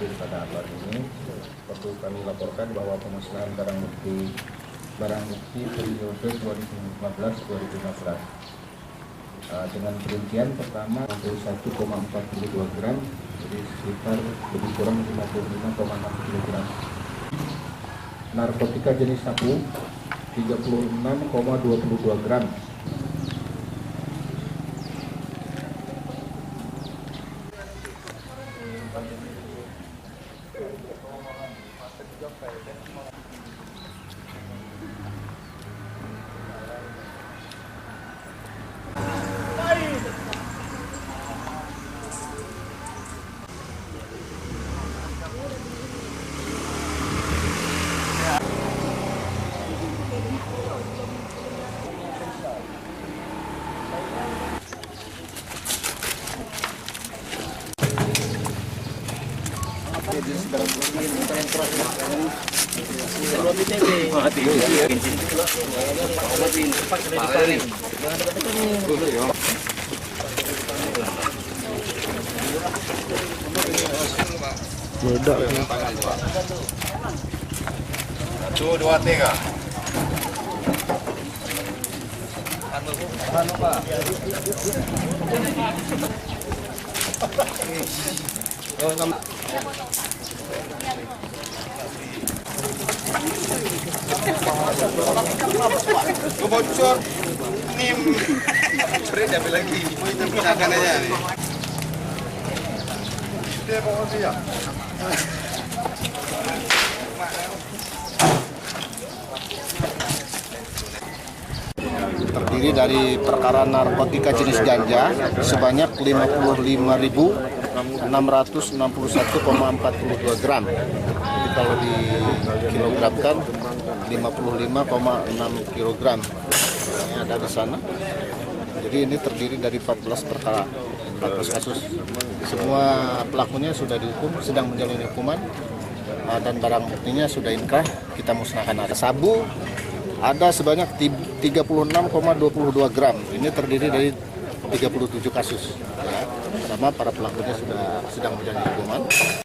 hadir pada alat ini. Perlu kami laporkan bahwa pemusnahan barang bukti periode 2015-2016 dengan perincian pertama 61,42 gram, jadi sekitar lebih kurang 55,6 kg. Narkotika jenis sabu 36,22 gram. Meledak. 1, 2, 3. Bocor nim spray ambil lagi itu gunakan aja nih dia bawa dia Terdiri dari perkara narkotika jenis ganja sebanyak 55.661,42 gram. Jadi kalau di kilogramkan 55,6 kilogram. Ini ada di sana. Jadi ini terdiri dari 14 perkara, 14 kasus. Semua pelakunya sudah dihukum, sedang menjalani hukuman, dan barang buktinya sudah inkrah, kita musnahkan. Ada sabu, ada sebanyak 36,22 gram. Ini terdiri dari 37 kasus. Ya, sama para pelakunya sudah sedang menjalani hukuman.